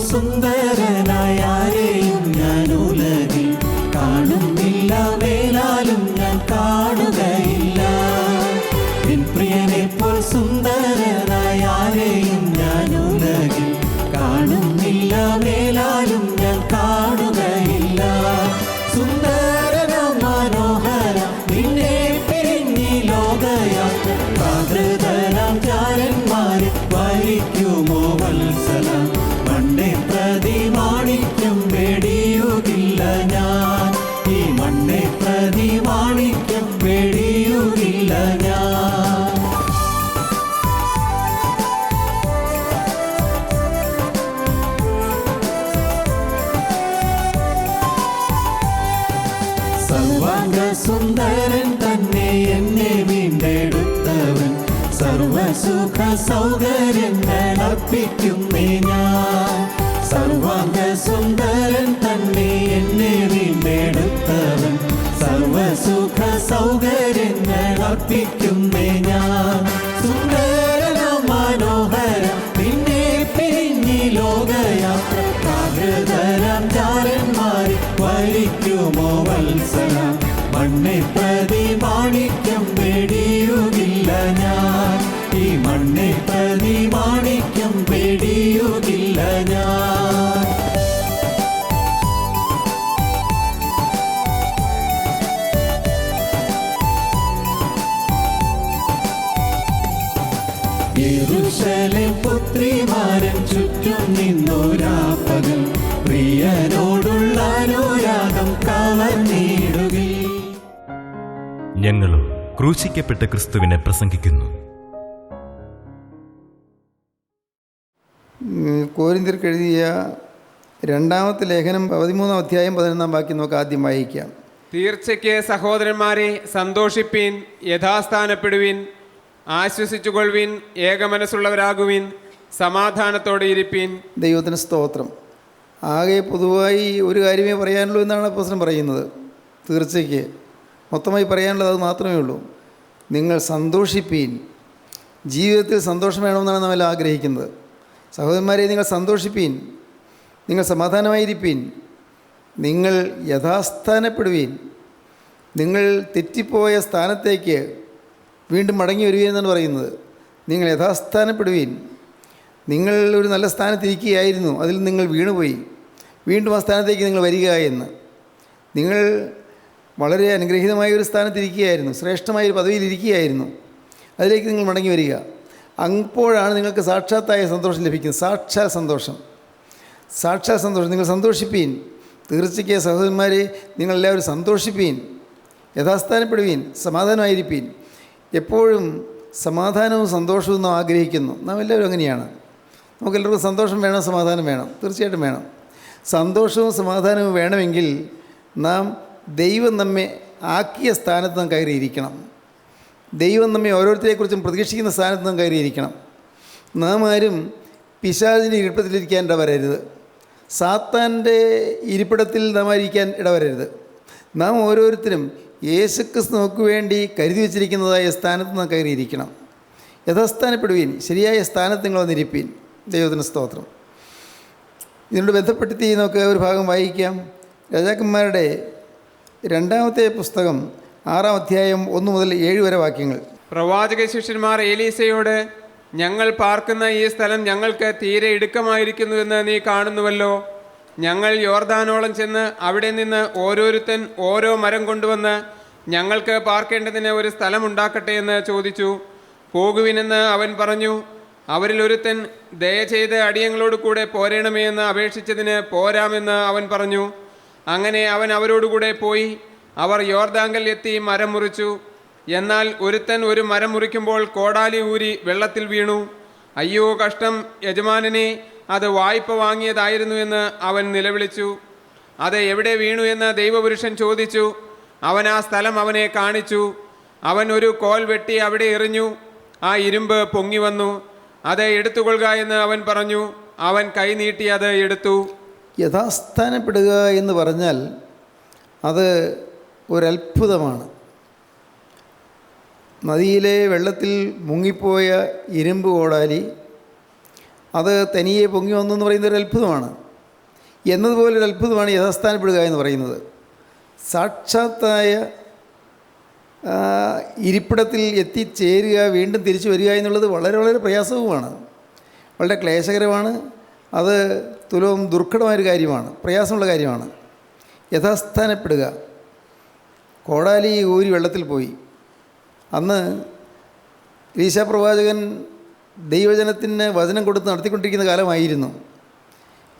സുന്ദരനായ ആരെയും ഞാൻ ഉലകിൽ കാണുന്നില്ല, മേലാലും ഞാൻ കാണുകയില്ല. എൻ പ്രിയനെപ്പോൾ സുന്ദരനായ ആരെയും ഞാൻ ഉലകിൽ കാണുന്നില്ല, മേലാലും ഞാൻ കാണുകയില്ല. സുന്ദരനാം മനോഹരം നിന്നെ പിരിഞ്ഞി ലോകയാത്ര, പ്രാകൃതനാം ചാരന്മാരെ വരിക്കുമോ വത്സലം. മണ്ണെ പ്രതി മാണിക്യം വെടിയുകില്ല ഞാൻ, ഈ മണ്ണെ പ്രതി മാണിക്യം വെടിയുകില്ല ഞാൻ. സർവാംഗ സുന്ദരൻ തന്നെ എന്നെ വീണ്ടെടുത്തവൻ, സർവസുഖ സൗകര്യങ്ങൾ അർപ്പിക്കുന്നേ ഞാൻ. സർവാംഗ സുന്ദരൻ തന്നെ എന്നെ വീണ്ടെടുത്തവൻ, സർവസുഖ സൗകര്യങ്ങൾ അർപ്പിക്കുന്നേ ഞാൻ. സുന്ദരനാം മനോഹരം നിന്നെ പിരിഞ്ഞി ലോകയാത്ര, പ്രാകൃതരാം ചാരന്മാരെ വരിക്കുമോ വത്സലം. മണ്ണെ പ്രതി മാണിക്യം വെടിയുകില്ല ഞാൻ, ഈ മണ്ണെ പ്രതി മാണിക്യം വെടിയുകില്ല ഞാൻ. യെരൂശലേം പുത്രിമാരൻ ചുറ്റും നിന്നൊരാപകൽ, പ്രിയനോടുള്ള അനുരാഗം കവർന്നിടുകിൽ. ഞങ്ങളും ക്രൂശിക്കപ്പെട്ട ക്രിസ്തുവിനെ പ്രസംഗിക്കുന്നു. കോരിന്ത്യർക്ക് എഴുതിയ രണ്ടാമത്തെ ലേഖനം 13-ാം അധ്യായം 11-ാം വാക്യം നമുക്ക് ആദ്യം വായിക്കാം. തീർച്ചയ്ക്ക് സഹോദരന്മാരെ സന്തോഷിപ്പീൻ, യഥാസ്ഥാനപ്പെടുവിൻ, ആശ്വസിച്ചുകൊള്ളുവിൻ, ഏകമനസ്സുള്ളവരാകുവിൻ, സമാധാനത്തോടെ ഇരിപ്പീൻ. ദൈവത്തിന് സ്തോത്രം. ആകെ പൊതുവായി ഒരു കാര്യമേ പറയാനുള്ളൂ എന്നാണ് അപ്പോസ്തലൻ പറയുന്നത്. തീർച്ചയ്ക്ക് മൊത്തമായി പറയാനുള്ളത് അത് മാത്രമേ ഉള്ളൂ. നിങ്ങൾ സന്തോഷിപ്പീൻ. ജീവിതത്തിൽ സന്തോഷം വേണമെന്നാണ് നമ്മൾ ആഗ്രഹിക്കുന്നത്. സഹോദരന്മാരെ, നിങ്ങൾ സന്തോഷിപ്പീൻ, നിങ്ങൾ സമാധാനമായിരിപ്പീൻ, നിങ്ങൾ യഥാസ്ഥാനപ്പെടുവീൻ, നിങ്ങൾ തെറ്റിപ്പോയ സ്ഥാനത്തേക്ക് വീണ്ടും മടങ്ങി വരുവീൻ എന്നാണ് പറയുന്നത്. നിങ്ങൾ യഥാസ്ഥാനപ്പെടുവീൻ. നിങ്ങൾ ഒരു നല്ല സ്ഥാനത്തിരിക്കുകയായിരുന്നു, അതിൽ നിങ്ങൾ വീണുപോയി, വീണ്ടും ആ സ്ഥാനത്തേക്ക് നിങ്ങൾ വരിക എന്ന്. നിങ്ങൾ വളരെ അനുഗ്രഹീതമായ ഒരു സ്ഥാനത്തിരിക്കുകയായിരുന്നു, ശ്രേഷ്ഠമായൊരു പദവിയിലിരിക്കുകയായിരുന്നു, അതിലേക്ക് നിങ്ങൾ മടങ്ങി വരിക. അപ്പോഴാണ് നിങ്ങൾക്ക് സാക്ഷാത്തായ സന്തോഷം ലഭിക്കുന്നത്. സാക്ഷാത് സന്തോഷം. നിങ്ങൾ സന്തോഷിപ്പീൻ. തീർച്ചയ്ക്ക് സഹോദരന്മാരെ, നിങ്ങളെല്ലാവരും സന്തോഷിപ്പീൻ, യഥാസ്ഥാനപ്പെടുവീൻ, സമാധാനമായിരിപ്പീൻ. എപ്പോഴും സമാധാനവും സന്തോഷവും നാം ആഗ്രഹിക്കുന്നു. നാം എല്ലാവരും അങ്ങനെയാണ്. നമുക്കെല്ലാവർക്കും സന്തോഷം വേണം, സമാധാനം വേണം, തീർച്ചയായിട്ടും വേണം. സന്തോഷവും സമാധാനവും വേണമെങ്കിൽ നാം ദൈവം നമ്മെ ആക്കിയ സ്ഥാനത്ത് നാം കയറിയിരിക്കണം. ദൈവം നമ്മെ ഓരോരുത്തരെക്കുറിച്ചും പ്രതീക്ഷിക്കുന്ന സ്ഥാനത്ത് നാം കയറിയിരിക്കണം. നാം ആരും പിശാചിൻ്റെ ഇരിപ്പിടത്തിലിരിക്കാൻ ഇടവരരുത്. സാത്താൻ്റെ ഇരിപ്പിടത്തിൽ നാം ഇരിക്കാൻ ഇടവരരുത്. നാം ഓരോരുത്തരും യേശുക്രിസ്തു നമുക്ക് വേണ്ടി കരുതി വച്ചിരിക്കുന്നതായ സ്ഥാനത്ത് നാം കയറിയിരിക്കണം. യഥാസ്ഥാനപ്പെടുവീൻ, ശരിയായ സ്ഥാനത്ത് നിങ്ങൾ വന്നിരിപ്പീൻ. ദൈവത്തിന് സ്തോത്രം. ഇതിനോട് ബന്ധപ്പെടുത്തി നമുക്ക് ഒരു ഭാഗം വായിക്കാം. രാജാക്കന്മാരുടെ 2-ാമത്തെ പുസ്തകം 6-ാം അധ്യായം 1 മുതൽ 7 വരെ വാക്യങ്ങൾ. പ്രവാചക ശിഷ്യന്മാർ എലീസയോട്, ഞങ്ങൾ പാർക്കുന്ന ഈ സ്ഥലം ഞങ്ങൾക്ക് തീരെ ഇടുക്കമായിരിക്കുന്നുവെന്ന് നീ കാണുന്നുവല്ലോ. ഞങ്ങൾ യോർദാനോളം ചെന്ന് അവിടെ നിന്ന് ഓരോരുത്തൻ ഓരോ മരം കൊണ്ടുവന്ന് ഞങ്ങൾക്ക് പാർക്കേണ്ടതിന് ഒരു സ്ഥലമുണ്ടാക്കട്ടെ എന്ന് ചോദിച്ചു. പോകുവിനെന്ന് അവൻ പറഞ്ഞു. അവരിൽ ഒരുത്തൻ, ദയചെയ്ത് അടിയങ്ങളോട് കൂടെ പോരേണമേ എന്ന് അപേക്ഷിച്ചതിന് പോരാമെന്ന് അവൻ പറഞ്ഞു. അങ്ങനെ അവൻ അവരോടുകൂടെ പോയി. അവർ യോർദാങ്കൽ എത്തി മരം മുറിച്ചു. എന്നാൽ ഒരുത്തൻ ഒരു മരം മുറിക്കുമ്പോൾ കോടാലി ഊരി വെള്ളത്തിൽ വീണു. അയ്യോ കഷ്ടം, യജമാനനെ, അത് വായ്പ വാങ്ങിയതായിരുന്നുവെന്ന് അവൻ നിലവിളിച്ചു. അത് എവിടെ വീണു എന്ന് ദൈവപുരുഷൻ ചോദിച്ചു. അവൻ ആ സ്ഥലം അവനെ കാണിച്ചു. അവൻ ഒരു കോൽ വെട്ടി അവിടെ എറിഞ്ഞു. ആ ഇരുമ്പ് പൊങ്ങി വന്നു. അത് എടുത്തുകൊള്ളുക എന്ന് അവൻ പറഞ്ഞു. അവൻ കൈ നീട്ടി അത് എടുത്തു. യഥാസ്ഥാനപ്പെടുക എന്ന് പറഞ്ഞാൽ അത് ഒരത്ഭുതമാണ്. നദിയിലെ വെള്ളത്തിൽ മുങ്ങിപ്പോയ ഇരുമ്പ് കോടാലി അത് തനിയെ പൊങ്ങി വന്നു എന്ന് പറയുന്നത് ഒരു അത്ഭുതമാണ്. എന്നതുപോലൊരു അത്ഭുതമാണ് യഥാസ്ഥാനപ്പെടുക എന്ന് പറയുന്നത്. സാക്ഷാത്തായ ഇരിപ്പിടത്തിൽ എത്തിച്ചേരുക, വീണ്ടും തിരിച്ചു വരിക എന്നുള്ളത് വളരെ വളരെ പ്രയാസവുമാണ്, വളരെ ക്ലേശകരമാണ്. അത് തുലവും ദുർഘടമായൊരു കാര്യമാണ്, പ്രയാസമുള്ള കാര്യമാണ്. യഥാസ്ഥാനപ്പെടുക. കോടാലി ഊരി വെള്ളത്തിൽ പോയി. അന്ന് എലീശാ പ്രവാചകൻ ദൈവജനത്തിന് വചനം കൊടുത്ത് നടത്തിക്കൊണ്ടിരിക്കുന്ന കാലമായിരുന്നു.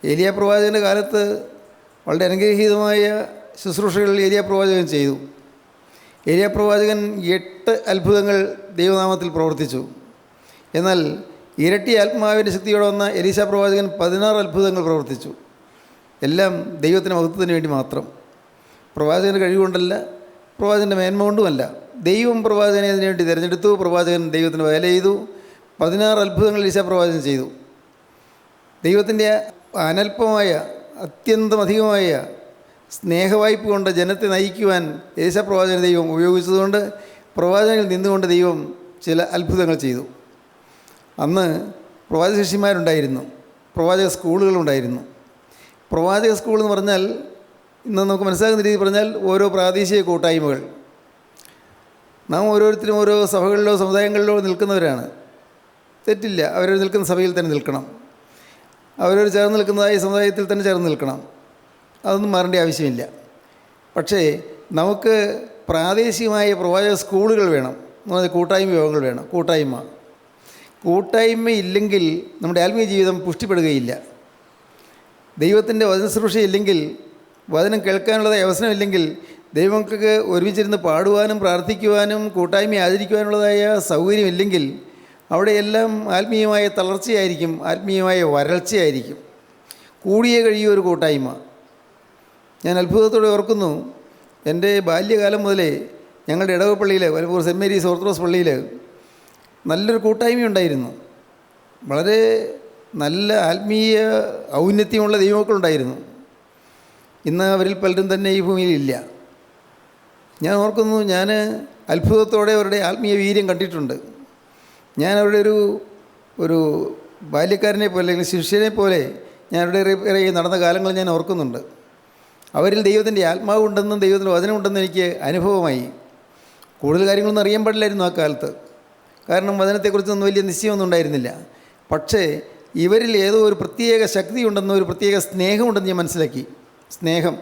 ഏലിയാ പ്രവാചകൻ്റെ കാലത്ത് വളരെ അനുഗ്രഹീതമായ ശുശ്രൂഷകൾ ഏലിയാ പ്രവാചകൻ ചെയ്തു. ഏലിയാ പ്രവാചകൻ 8 അത്ഭുതങ്ങൾ ദൈവനാമത്തിൽ പ്രവർത്തിച്ചു. എന്നാൽ ഇരട്ടി ആത്മാവിൻ്റെ ശക്തിയോടെ വന്ന എലീശാ പ്രവാചകൻ 16 അത്ഭുതങ്ങൾ പ്രവർത്തിച്ചു. എല്ലാം ദൈവത്തിൻ്റെ മഹത്വത്തിന് വേണ്ടി മാത്രം. പ്രവാചകൻ്റെ കഴിവുകൊണ്ടല്ല, പ്രവാചകൻ്റെ മേന്മ കൊണ്ടുമല്ല. ദൈവം പ്രവാചകനെ അതിനു വേണ്ടി തിരഞ്ഞെടുത്തു. പ്രവാചകൻ ദൈവത്തിന് വേല ചെയ്തു. 16 അത്ഭുതങ്ങൾ എലീശാ പ്രവാചകൻ ചെയ്തു. ദൈവത്തിൻ്റെ അനൽപമായ അത്യന്തമധികമായ സ്നേഹവായ്പ കൊണ്ട് ജനത്തെ നയിക്കുവാൻ എലീശാ പ്രവാചകനെ ദൈവം ഉപയോഗിച്ചതുകൊണ്ട് പ്രവാചകനിൽ നിന്നുകൊണ്ട് ദൈവം ചില അത്ഭുതങ്ങൾ ചെയ്തു. അന്ന് പ്രവാചക ശിഷ്യന്മാരുണ്ടായിരുന്നു, പ്രവാചക സ്കൂളുകളുണ്ടായിരുന്നു. പ്രവാചക സ്കൂൾ എന്ന് പറഞ്ഞാൽ ഇന്ന് നമുക്ക് മനസ്സിലാകുന്ന രീതിയിൽ പറഞ്ഞാൽ ഓരോ പ്രാദേശിക കൂട്ടായ്മകൾ. നാം ഓരോരുത്തരും ഓരോ സഭകളിലോ സമുദായങ്ങളിലോ നിൽക്കുന്നവരാണ്. തെറ്റില്ല, അവരവർ നിൽക്കുന്ന സഭയിൽ തന്നെ നിൽക്കണം. അവരവർ ചേർന്ന് നിൽക്കുന്നതായ സമുദായത്തിൽ തന്നെ ചേർന്ന് നിൽക്കണം. അതൊന്നും മാറേണ്ട ആവശ്യമില്ല. പക്ഷേ നമുക്ക് പ്രാദേശികമായ പ്രവാചക സ്കൂളുകൾ വേണം, കൂട്ടായ്മ യോഗങ്ങൾ വേണം. കൂട്ടായ്മ ഇല്ലെങ്കിൽ നമ്മുടെ ആത്മീയ ജീവിതം പുഷ്ടിപ്പെടുകയില്ല. ദൈവത്തിൻ്റെ വചനശുശ്രൂഷയില്ലെങ്കിൽ, വചനം കേൾക്കാനുള്ളതായ അവസരമില്ലെങ്കിൽ, ദൈവങ്ങൾക്ക് ഒരുമിച്ചിരുന്ന് പാടുവാനും പ്രാർത്ഥിക്കുവാനും കൂട്ടായ്മ ആചരിക്കുവാനുള്ളതായ സൗകര്യമില്ലെങ്കിൽ അവിടെയെല്ലാം ആത്മീയമായ തളർച്ചയായിരിക്കും, ആത്മീയമായ വരൾച്ചയായിരിക്കും. കൂടിയേ കഴിയും ഒരു കൂട്ടായ്മ. ഞാൻ അത്ഭുതത്തോടെ ഓർക്കുന്നു, എൻ്റെ ബാല്യകാലം മുതലേ ഞങ്ങളുടെ ഇടവപ്പള്ളിയിൽ, വലപ്പൂർ സെൻറ്റ് മേരീസ് ഓർത്തഡോക്സ് പള്ളിയിൽ നല്ലൊരു കൂട്ടായ്മയുണ്ടായിരുന്നു. വളരെ നല്ല ആത്മീയ ഔന്നത്യമുള്ള ദൈവമക്കളുണ്ടായിരുന്നു. ഇന്ന് അവരിൽ പലരും തന്നെ ഈ ഭൂമിയിലില്ല. ഞാൻ ഓർക്കുന്നു, ഞാൻ അത്ഭുതത്തോടെ അവരുടെ ആത്മീയ വീര്യം കണ്ടിട്ടുണ്ട്. ഞാൻ അവരുടെ ഒരു ബാല്യക്കാരനെ പോലെ, അല്ലെങ്കിൽ ശിഷ്യനെ പോലെ ഞാൻ അവരുടെ ഇറങ്ങി നടന്ന കാലങ്ങൾ ഞാൻ ഓർക്കുന്നുണ്ട്. അവരിൽ ദൈവത്തിൻ്റെ ആത്മാവുണ്ടെന്നും ദൈവത്തിൻ്റെ വചനമുണ്ടെന്നും എനിക്ക് അനുഭവമായി. കൂടുതൽ കാര്യങ്ങളൊന്നും അറിയാൻ പാടില്ലായിരുന്നു ആ കാലത്ത്, കാരണം വചനത്തെക്കുറിച്ചൊന്നും വലിയ നിശ്ചയമൊന്നും ഉണ്ടായിരുന്നില്ല. പക്ഷേ ഇവരിൽ ഏതോ ഒരു പ്രത്യേക ശക്തിയുണ്ടെന്നും ഒരു പ്രത്യേക സ്നേഹമുണ്ടെന്ന് ഞാൻ മനസ്സിലാക്കി. സ്നേഹം.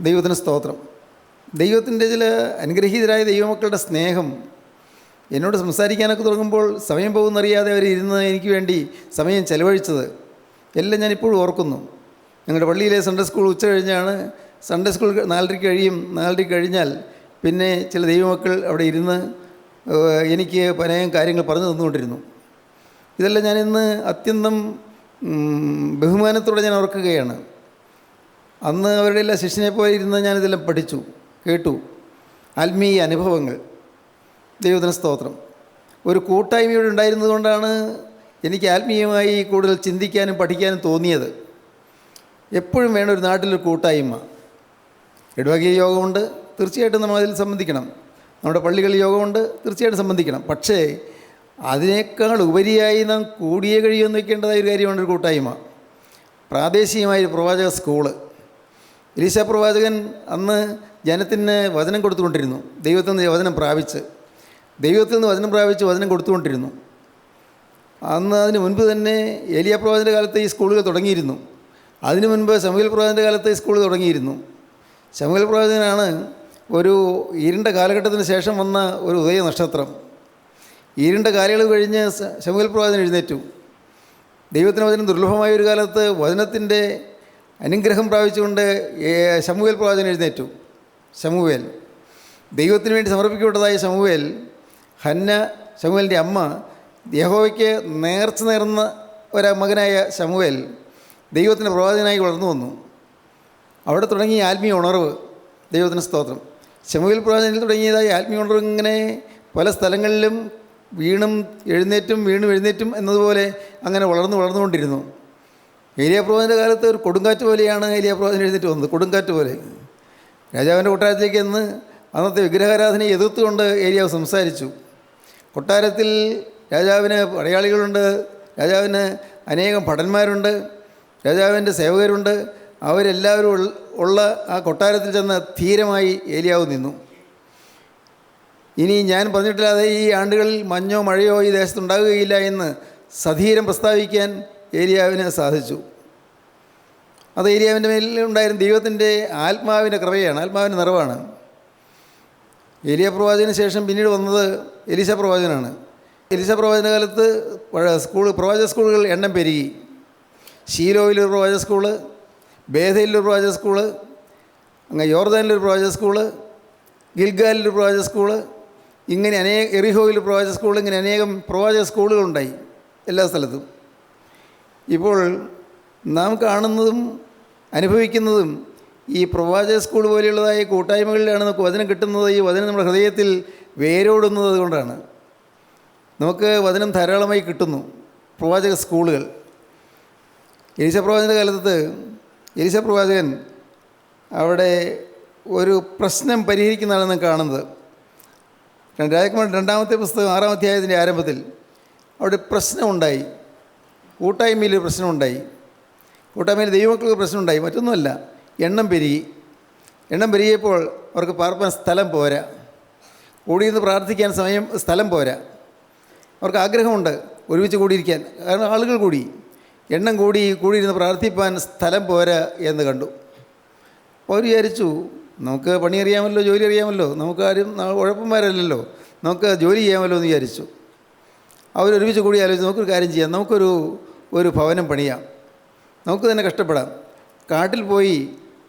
ദൈവത്തിന് സ്തോത്രം. ദൈവത്തിൻ്റെ ചില അനുഗ്രഹീതരായ ദൈവമക്കളുടെ സ്നേഹം എന്നോട് സംസാരിക്കാനൊക്കെ തുടങ്ങുമ്പോൾ സമയം പോകുന്നറിയാതെ അവർ ഇരുന്ന് എനിക്ക് വേണ്ടി സമയം ചെലവഴിച്ചത് എല്ലാം ഞാനിപ്പോഴും ഓർക്കുന്നു. ഞങ്ങളുടെ പള്ളിയിലെ സൺഡേ സ്കൂൾ ഉച്ച കഴിഞ്ഞാണ്. സൺഡേ സ്കൂൾ 4:30 കഴിയും. 4:30 കഴിഞ്ഞാൽ പിന്നെ ചില ദൈവമക്കൾ അവിടെ ഇരുന്ന് എനിക്ക് പലയും കാര്യങ്ങൾ പറഞ്ഞു തന്നുകൊണ്ടിരുന്നു. ഇതെല്ലാം ഞാനിന്ന് അത്യന്തം ബഹുമാനത്തോടെ ഞാൻ ഓർക്കുകയാണ്. അന്ന് അവരുടെ എല്ലാ ശിഷ്യനെ പോലെ ഇരുന്ന് ഞാനിതെല്ലാം പഠിച്ചു, കേട്ടു. ആത്മീയ അനുഭവങ്ങൾ. ദൈവത്തിന് സ്തോത്രം. ഒരു കൂട്ടായ്മയോടെ ഉണ്ടായിരുന്നത് കൊണ്ടാണ് എനിക്ക് ആത്മീയമായി കൂടുതൽ ചിന്തിക്കാനും പഠിക്കാനും തോന്നിയത്. എപ്പോഴും വേണം ഒരു നാട്ടിലൊരു കൂട്ടായ്മ. ഇടവകീയ യോഗമുണ്ട്, തീർച്ചയായിട്ടും നമ്മൾ അതിൽ സംബന്ധിക്കണം. നമ്മുടെ പള്ളികളിൽ യോഗമുണ്ട്, തീർച്ചയായിട്ടും സംബന്ധിക്കണം. പക്ഷേ അതിനേക്കാൾ ഉപരിയായി നാം കൂടിയേ കഴിയുമെന്ന് വയ്ക്കേണ്ടതായ ഒരു കാര്യമാണ് ഒരു കൂട്ടായ്മ. പ്രാദേശികമായ പ്രവാചക സ്കൂള്. എലീശാ പ്രവാചകൻ അന്ന് ജനത്തിന് വചനം കൊടുത്തുകൊണ്ടിരുന്നു. ദൈവത്തിൽ നിന്ന് വചനം പ്രാപിച്ച് വചനം കൊടുത്തുകൊണ്ടിരുന്നു. അന്ന് അതിന് മുൻപ് തന്നെ ഏലിയാ പ്രവാചകൻ്റെ കാലത്ത് ഈ സ്കൂളുകൾ തുടങ്ങിയിരുന്നു. അതിനു മുൻപ് ശമൂവേൽ പ്രവാചകൻ്റെ കാലത്ത് ഈ സ്കൂൾ തുടങ്ങിയിരുന്നു. ശമൂവേൽ പ്രവാചകനാണ് ഒരു ഇരുണ്ട കാലഘട്ടത്തിന് ശേഷം വന്ന ഒരു ഉദയ നക്ഷത്രം. ഇരുണ്ട കാലയളവ് കഴിഞ്ഞ് ശമൂവേൽ പ്രവാചകൻ എഴുന്നേറ്റു. ദൈവത്തിന് വചനം ദുർലഭമായ ഒരു കാലത്ത് വചനത്തിൻ്റെ അനുഗ്രഹം പ്രാപിച്ചുകൊണ്ട് ശമൂവേൽ പ്രവാചകൻ എഴുന്നേറ്റു. ശമൂവേൽ ദൈവത്തിന് വേണ്ടി സമർപ്പിക്കപ്പെട്ടതായ ശമൂവേൽ, ഹന്ന ശമൂവേലിൻ്റെ അമ്മ, യഹോവയ്ക്ക് നേർച്ച നേർന്ന ഒരു മകനായ ശമൂവേൽ ദൈവത്തിൻ്റെ പ്രവാചകനായി വളർന്നു വന്നു. അവിടെ തുടങ്ങിയ ആത്മീയ ഉണർവ്. ദൈവത്തിന് സ്തോത്രം. ശമൂവേൽ പ്രവാചകനിൽ തുടങ്ങിയതായ ആത്മീയ ഉണർവ് ഇങ്ങനെ പല സ്ഥലങ്ങളിലും വീണും എഴുന്നേറ്റും എന്നതുപോലെ അങ്ങനെ വളർന്നുകൊണ്ടിരുന്നു. ഏലിയാ പ്രവാചകൻ്റെ കാലത്ത് ഒരു കൊടുങ്കാറ്റ് പോലെയാണ് ഏലിയാ പ്രവാചകൻ എഴുന്നേറ്റ് വന്നത്. കൊടുങ്കാറ്റ് പോലെ രാജാവിൻ്റെ കൊട്ടാരത്തിലേക്ക് അന്നത്തെ വിഗ്രഹാരാധനയെ എതിർത്തുകൊണ്ട് ഏലിയാവ് സംസാരിച്ചു. കൊട്ടാരത്തിൽ രാജാവിന് പടയാളികളുണ്ട്, രാജാവിന് അനേകം ഭടന്മാരുണ്ട്, രാജാവിൻ്റെ സേവകരുണ്ട്. അവരെല്ലാവരും ഉള്ള ആ കൊട്ടാരത്തിൽ ചെന്ന് ധീരമായി ഏലിയാവ് നിന്നു. ഇനി ഞാൻ പറഞ്ഞിട്ടില്ലാതെ ഈ ആണ്ടുകളിൽ മഞ്ഞോ മഴയോ ഈ ദേശത്തുണ്ടാകുകയില്ല എന്ന് സധീരം പ്രസ്താവിക്കാൻ ഏലിയാവിന് സാധിച്ചു. അത് ഏലിയാവിൻ്റെ മേലുണ്ടായിരുന്ന ദൈവത്തിൻ്റെ ആത്മാവിൻ്റെ കൃപയാണ്, ആത്മാവിൻ്റെ നിറവാണ്. ഏലിയ പ്രവാചകന് ശേഷം പിന്നീട് വന്നത് എലീശ പ്രവാചകനാണ്. എലീശ പ്രവാചന കാലത്ത് പ്രവാചക സ്കൂളുകൾ എണ്ണം പെരുകി. ശീലോയിലൊരു പ്രവാചക സ്കൂള്, ബേഥയിലൊരു പ്രവാചക സ്കൂള്, അങ്ങ് യോർദാനിലൊരു പ്രവാചക സ്കൂള്, ഗിൽഗാലിലൊരു പ്രവാചക സ്കൂള്, ഇങ്ങനെ എറിഹോയിലൊരു പ്രവാചക സ്കൂൾ, ഇങ്ങനെ അനേകം പ്രവാചക സ്കൂളുകളുണ്ടായി എല്ലാ സ്ഥലത്തും. ഇപ്പോൾ നാം കാണുന്നതും അനുഭവിക്കുന്നതും ഈ പ്രവാചക സ്കൂൾ പോലെയുള്ളതായ കൂട്ടായ്മകളിലാണ് നമുക്ക് വചനം കിട്ടുന്നത്. ഈ വചനം നമ്മുടെ ഹൃദയത്തിൽ വേരോടുന്നത് കൊണ്ടാണ് നമുക്ക് വചനം ധാരാളമായി കിട്ടുന്നു. പ്രവാചക സ്കൂളുകൾ എലീശ പ്രവാചകൻ്റെ കാലത്ത് എലീശ പ്രവാചകൻ അവിടെ ഒരു പ്രശ്നം പരിഹരിക്കുന്നതാണ് കാണുന്നത്. രാജകുമാരൻ 2-ാമത്തെ പുസ്തകം 6-ാം അധ്യായത്തിൻ്റെ ആരംഭത്തിൽ അവിടെ പ്രശ്നമുണ്ടായി. കൂട്ടായ്മയിൽ പ്രശ്നമുണ്ടായി. കൂട്ടായ്മയിൽ ദൈവമക്കൾക്ക് പ്രശ്നമുണ്ടായി. മറ്റൊന്നുമല്ല, എണ്ണം പെരുകി. എണ്ണം പെരുകിയപ്പോൾ അവർക്ക് പാർപ്പാൻ സ്ഥലം പോരാ, കൂടിയിരുന്ന് പ്രാർത്ഥിക്കാൻ സ്ഥലം പോരാ. അവർക്ക് ആഗ്രഹമുണ്ട് ഒരുമിച്ച് കൂടിയിരിക്കാൻ, കാരണം ആളുകൾ കൂടി, എണ്ണം കൂടിയിരുന്ന് പ്രാർത്ഥിപ്പാൻ സ്ഥലം പോരാ എന്ന് കണ്ടു. അപ്പോൾ അവർ വിചാരിച്ചു, നമുക്ക് പണി അറിയാമല്ലോ, ജോലി അറിയാമല്ലോ, നമുക്കാരും ഉഴപ്പന്മാരല്ലല്ലോ, നമുക്ക് ജോലി ചെയ്യാമല്ലോ എന്ന് വിചാരിച്ചു. അവരൊരുമിച്ച് കൂടി ആലോചിച്ച് നമുക്കൊരു കാര്യം ചെയ്യാം, നമുക്കൊരു ഭവനം പണിയാം, നമുക്ക് തന്നെ കഷ്ടപ്പെടാം. കാട്ടിൽ പോയി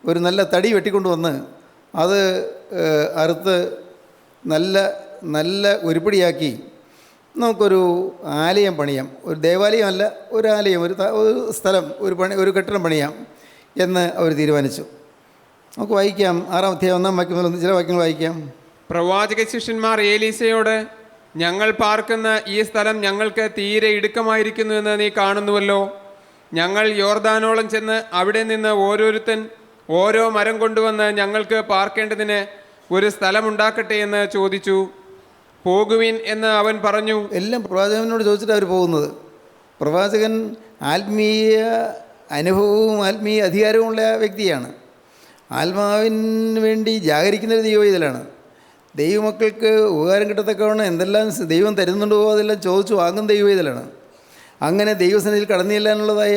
ഒരു നല്ല തടി വെട്ടിക്കൊണ്ട് വന്ന് അത് അറുത്ത് നല്ല ഉരുപ്പടിയാക്കി നമുക്കൊരു ആലയം പണിയാം. ഒരു ദേവാലയമല്ല, ഒരു ആലയം, ഒരു സ്ഥലം, ഒരു കെട്ടിടം പണിയാം എന്ന് അവർ തീരുമാനിച്ചു. നമുക്ക് വായിക്കാം 6-ാം അധ്യായം 1-ാം വാക്യം മുതൽ ചില വാക്യങ്ങൾ വായിക്കാം. പ്രവാചക ശിഷ്യന്മാർ ഏലീസയോട്, ഞങ്ങൾ പാർക്കുന്ന ഈ സ്ഥലം ഞങ്ങൾക്ക് തീരെ ഇടുക്കമായിരിക്കുന്നു എന്ന് നീ കാണുന്നുവല്ലോ. ഞങ്ങൾ യോർദാനോളം ചെന്ന് അവിടെ നിന്ന് ഓരോരുത്തൻ ഓരോ മരം കൊണ്ടുവന്ന് ഞങ്ങൾക്ക് പാർക്കേണ്ടതിന് ഒരു സ്ഥലമുണ്ടാക്കട്ടെ എന്ന് ചോദിച്ചു. പോകുവിൻ എന്ന് അവൻ പറഞ്ഞു. എല്ലാം പ്രവാചകനോട് ചോദിച്ചിട്ട് അവർ പോകുന്നത്. പ്രവാചകൻ ആത്മീയ അനുഭവവും ആത്മീയ അധികാരവുമുള്ള വ്യക്തിയാണ്. ആത്മാവിന് വേണ്ടി ജാഗരിക്കുന്നൊരു ദൈവവേദലാണ്. ദൈവമക്കൾക്ക് ഉപകാരം കിട്ടത്തക്കവണ്ണം എന്തെല്ലാം ദൈവം തരുന്നുണ്ടോ അതെല്ലാം ചോദിച്ചു വാങ്ങുന്ന ദൈവവേദലാണ്. അങ്ങനെ ദൈവസന്നിധിയിൽ കടന്നു ചെല്ലാനുള്ളതായ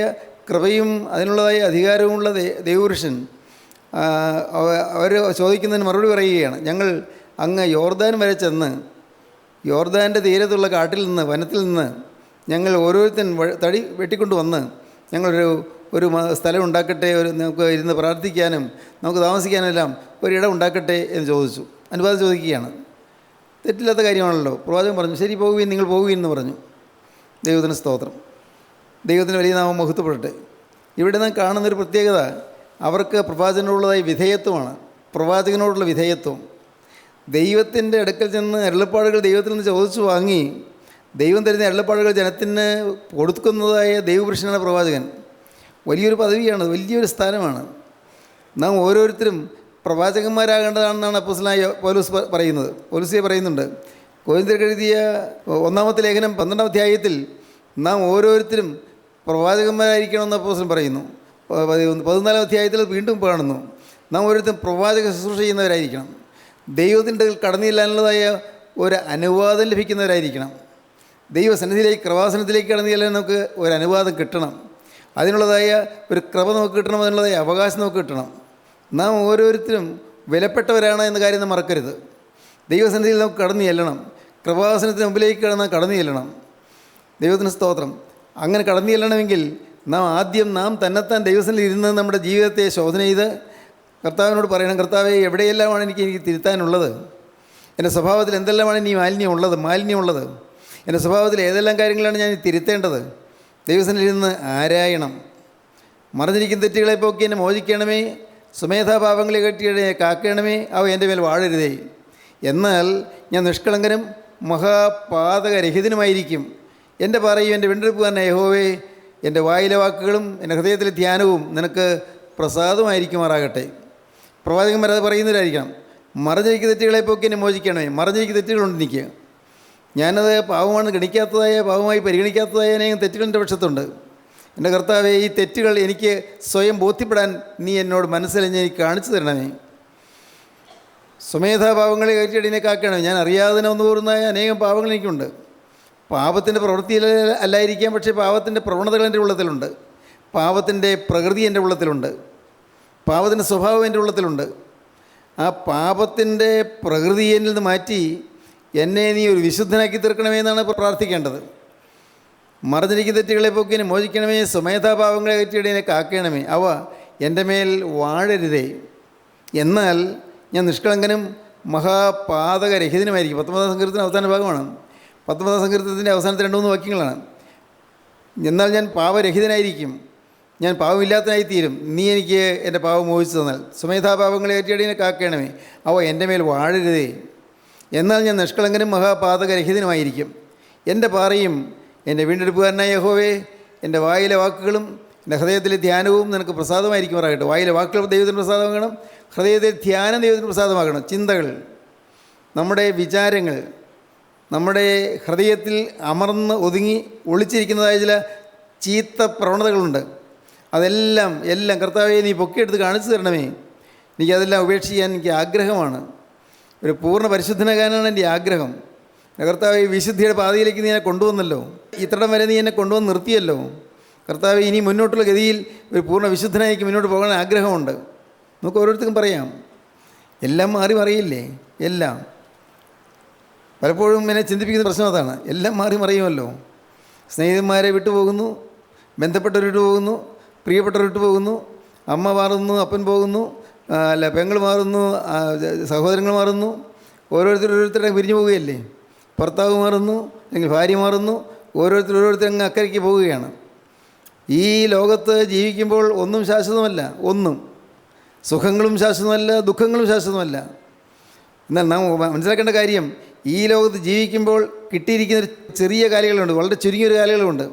കൃപയും അതിനുള്ളതായ അധികാരവുമുള്ള ദൈവപുരുഷൻ അവർ ചോദിക്കുന്നതിന് മറുപടി പറയുകയാണ്. ഞങ്ങൾ അങ്ങ് യോർദാൻ വരെ ചെന്ന് യോർദാൻ്റെ തീരത്തുള്ള കാട്ടിൽ നിന്ന്, വനത്തിൽ നിന്ന് ഞങ്ങൾ ഓരോരുത്തൻ തടി വെട്ടിക്കൊണ്ട് വന്ന് ഞങ്ങളൊരു സ്ഥലം ഉണ്ടാക്കട്ടെ, നമുക്ക് ഇരുന്ന് പ്രാർത്ഥിക്കാനും നമുക്ക് താമസിക്കാനെല്ലാം ഒരിടം ഉണ്ടാക്കട്ടെ എന്ന് ചോദിച്ചു. അനുവാദം ചോദിക്കുകയാണ്. തെറ്റില്ലാത്ത കാര്യമാണല്ലോ. പ്രവാചകൻ പറഞ്ഞു, ശരി പോകുകയും നിങ്ങൾ പോകുകയും എന്ന് പറഞ്ഞു. ദൈവത്തിന് സ്തോത്രം, ദൈവത്തിന് വലിയ നാമം മഹത്വപ്പെടട്ടെ. ഇവിടെ നാം കാണുന്നൊരു പ്രത്യേകത അവർക്ക് പ്രവാചകനോടുള്ളതായ വിധേയത്വമാണ്. പ്രവാചകനോടുള്ള വിധേയത്വം. ദൈവത്തിൻ്റെ അടുക്കൽ ചെന്ന് അരുളപ്പാടുകൾ ദൈവത്തിൽ നിന്ന് ചോദിച്ചു വാങ്ങി ദൈവം തരുന്ന അരുളപ്പാടുകൾ ജനത്തിന് കൊടുക്കുന്നതായ ദൈവപുരുഷനാണ് പ്രവാചകൻ. വലിയൊരു പദവിയാണ്, വലിയൊരു സ്ഥാനമാണ്. നാം ഓരോരുത്തരും പ്രവാചകന്മാരാകേണ്ടതാണെന്നാണ് അപ്പോസ്തലനായ പൗലോസ് പറയുന്നത്. പൗലോസ് പറയുന്നുണ്ട്, കൊരിന്ത്യർക്ക് എഴുതിയ 1-ാമത്തെ ലേഖനം 12-ാം അധ്യായത്തിൽ നാം ഓരോരുത്തരും പ്രവാചകന്മാരായിരിക്കണമെന്ന് അപ്പോസ്തലൻ പറയുന്നു. 14-ാം അധ്യായത്തിൽ വീണ്ടും കാണുന്നു, നാം ഓരോരുത്തരും പ്രവാചക ശുശ്രൂഷ ചെയ്യുന്നവരായിരിക്കണം. ദൈവത്തിൻ്റെ കടന്നു ചെല്ലാനുള്ളതായ ഒരു അനുവാദം ലഭിക്കുന്നവരായിരിക്കണം. ദൈവസന്നിധിയിലേക്ക്, കൃപാസനത്തിലേക്ക് കടന്നു ചെല്ലാൻ നമുക്ക് ഒരു അനുവാദം കിട്ടണം. അതിനുള്ളതായ ഒരു കൃപ നമുക്ക് കിട്ടണം, അതിനുള്ളതായ അവകാശം നമുക്ക് കിട്ടണം. നാം ഓരോരുത്തരും വിലപ്പെട്ടവരാണ് എന്ന കാര്യം നാം മറക്കരുത്. ദൈവസന്നിധിയിൽ നമുക്ക് കടന്നു ചെല്ലണം. കൃപാസനത്തിന് മുമ്പിലേക്ക് കടന്നു ചെല്ലണം. ദൈവത്തിന് സ്തോത്രം. അങ്ങനെ കടന്നു ചെല്ലണമെങ്കിൽ നാം തന്നെത്താൻ ദൈവസന്നിധിയിൽ ഇരുന്ന് നമ്മുടെ ജീവിതത്തെ ശോധന ചെയ്ത് കർത്താവിനോട് പറയണം, കർത്താവേ, എവിടെയെല്ലാമാണ് എനിക്ക് തിരുത്താനുള്ളത്? എൻ്റെ സ്വഭാവത്തിൽ എന്തെല്ലാമാണ് ഇനി മാലിന്യമുള്ളത്? എൻ്റെ സ്വഭാവത്തിൽ ഏതെല്ലാം കാര്യങ്ങളാണ് ഞാൻ തിരുത്തേണ്ടത്? ദൈവസന്നിധിയിൽ നിന്ന് ആരായണം. മറഞ്ഞിരിക്കുന്ന തെറ്റുകളെ പോക്കി എന്നെ മോചിക്കണമേ, സ്വമേധാപാപങ്ങളെ കെട്ടിയെ കാക്കണമേ, അവ എൻ്റെ മേൽ വാഴരുതേ. എന്നാൽ ഞാൻ നിഷ്കളങ്കനും മഹാപാതകരഹിതനുമായിരിക്കും. എൻ്റെ പറയും എൻ്റെ വീണ്ടെടുപ്പുകാരനെ യഹോവേ, എൻ്റെ വായിലെ വാക്കുകളും എൻ്റെ ഹൃദയത്തിലെ ധ്യാനവും നിനക്ക് പ്രസാദമായിരിക്കുമാറാകട്ടെ. പ്രവാചകന്മാർ അത് പറയുന്നവരായിരിക്കണം. മറഞ്ഞിരിക്കുന്ന തെറ്റുകളെ പോക്കി എന്നെ മോചിക്കണമേ. മറഞ്ഞിരിക്കുന്ന തെറ്റുകളുണ്ട് എനിക്ക്. ഞാനത് പാവമാണ് ഗണിക്കാത്തതായ, പാവമായി പരിഗണിക്കാത്തതായ അനേകം തെറ്റുകൾ എൻ്റെ പക്ഷത്തുണ്ട്. എൻ്റെ കർത്താവേ, ഈ തെറ്റുകൾ എനിക്ക് സ്വയം ബോധ്യപ്പെടാൻ നീ എന്നോട് മനസ്സിലെഞ്ഞ് എനിക്ക് കാണിച്ചു തരണമേ. സ്വമേധാ പാവങ്ങളെ കയറ്റിയടിനെ കാക്കണമേ. ഞാൻ അറിയാതെ ഒന്ന് പോരുന്നതായ അനേകം പാവങ്ങൾ എനിക്കുണ്ട്. പാപത്തിൻ്റെ പ്രവൃത്തിയിൽ അല്ലായിരിക്കാം, പക്ഷേ പാപത്തിൻ്റെ പ്രവണതകൾ എൻ്റെ ഉള്ളത്തിലുണ്ട്. പാപത്തിൻ്റെ പ്രകൃതി എൻ്റെ ഉള്ളത്തിലുണ്ട്. പാപത്തിൻ്റെ സ്വഭാവം എൻ്റെ ഉള്ളത്തിലുണ്ട്. ആ പാപത്തിൻ്റെ പ്രകൃതിയെ എന്നിൽ നിന്ന് മാറ്റി എന്നെ നീ ഒരു വിശുദ്ധനാക്കി തീർക്കണമേ എന്നാണ് പ്രാർത്ഥിക്കേണ്ടത്. മറഞ്ഞിരിക്കുന്ന തെറ്റുകളെ പോക്കിനെ മോചിക്കണമേ. സ്വമേധാഭാവങ്ങളെ കയറ്റിയടിനെ കാക്കണമേ. അവ എൻ്റെ മേൽ വാഴരുതേ. എന്നാൽ ഞാൻ നിഷ്കളങ്കനും മഹാപാതകരഹിതനുമായിരിക്കും. 19-ാം സങ്കീർത്തനം അവസാന ഭാഗമാണ്. 19-ാം സങ്കീർത്തനത്തിൻ്റെ അവസാനത്തെ 2-3 വാക്യങ്ങളാണ്. എന്നാൽ ഞാൻ പാപരഹിതനായിരിക്കും, ഞാൻ പാവമില്ലാത്തനായിത്തീരും, നീ എനിക്ക് എൻ്റെ പാവം മോചിച്ചു തന്നാൽ. സ്വമേധാപാവങ്ങളെ കയറ്റിയടിനെ കാക്കണമേ. അവ എൻ്റെ മേൽ വാഴരുതേ. എന്നാൽ ഞാൻ നിഷ്കളങ്കനും മഹാപാതകരഹിതനുമായിരിക്കും. എൻ്റെ പാറയും എൻ്റെ വീണ്ടെടുപ്പുകാരനായ യഹോവേ, എൻ്റെ വായിലെ വാക്കുകളും എൻ്റെ ഹൃദയത്തിലെ ധ്യാനവും നിനക്ക് പ്രസാദമായിരിക്കുമാറാകട്ടെ. വായിലെ വാക്കുകൾ ദൈവത്തിന് പ്രസാദമാകണം, ഹൃദയത്തിലെ ധ്യാനം ദൈവത്തിന് പ്രസാദമാകണം. ചിന്തകൾ, നമ്മുടെ വിചാരങ്ങൾ, നമ്മുടെ ഹൃദയത്തിൽ അമർന്ന് ഒതുങ്ങി ഒളിച്ചിരിക്കുന്നതായ ചില ചീത്ത പ്രവണതകളുണ്ട്. അതെല്ലാം കർത്താവേ നീ പൊക്കിയെടുത്ത് കാണിച്ചു തരണമേ. എനിക്കതെല്ലാം ഉപേക്ഷിക്കാൻ എനിക്ക് ആഗ്രഹമാണ്. ഒരു പൂർണ്ണ പരിശുദ്ധനാകാനാണ് എൻ്റെ ആഗ്രഹം. കർത്താവേ, വിശുദ്ധിയുടെ പാതയിലേക്ക് നീ എന്നെ കൊണ്ടുവന്നല്ലോ. ഇത്രടം വരെ നീ എന്നെ കൊണ്ടുവന്ന് നിർത്തിയല്ലോ. കർത്താവേ, ഇനി മുന്നോട്ടുള്ള ഗതിയിൽ ഒരു പൂർണ്ണ വിശുദ്ധനായി മുന്നോട്ട് പോകാൻ ആഗ്രഹമുണ്ട്. നമുക്ക് ഓരോരുത്തർക്കും പറയാം. എല്ലാം മാറി മറിയില്ലേ? എല്ലാം പലപ്പോഴും എന്നെ ചിന്തിപ്പിക്കുന്ന പ്രശ്നം അതാണ്. എല്ലാം മാറി മറിയുമല്ലോ. സ്നേഹിതന്മാരെ വിട്ടുപോകുന്നു, ബന്ധപ്പെട്ടവർ വിട്ടുപോകുന്നു, പ്രിയപ്പെട്ടവർ വിട്ടുപോകുന്നു, അമ്മ മാറുന്നു, അപ്പൻ പോകുന്നു, പെങ്ങൾ മാറുന്നു, സഹോദരങ്ങൾ മാറുന്നു, ഓരോരുത്തരുടെ പിരിഞ്ഞു പോവുകയല്ലേ. ഭർത്താവ് മാറുന്നു, അല്ലെങ്കിൽ ഭാര്യ മാറുന്നു, ഓരോരുത്തരങ്ങ് അക്കരയ്ക്ക് പോവുകയാണ്. ഈ ലോകത്ത് ജീവിക്കുമ്പോൾ ഒന്നും ശാശ്വതമല്ല. ഒന്നും സുഖങ്ങളും ശാശ്വതമല്ല, ദുഃഖങ്ങളും ശാശ്വതമല്ല. എന്നാൽ നാം മനസ്സിലാക്കേണ്ട കാര്യം, ഈ ലോകത്ത് ജീവിക്കുമ്പോൾ കിട്ടിയിരിക്കുന്നൊരു ചെറിയ കാലയളവുണ്ട്, വളരെ ചുരുങ്ങിയൊരു കാലയളവുണ്ട്.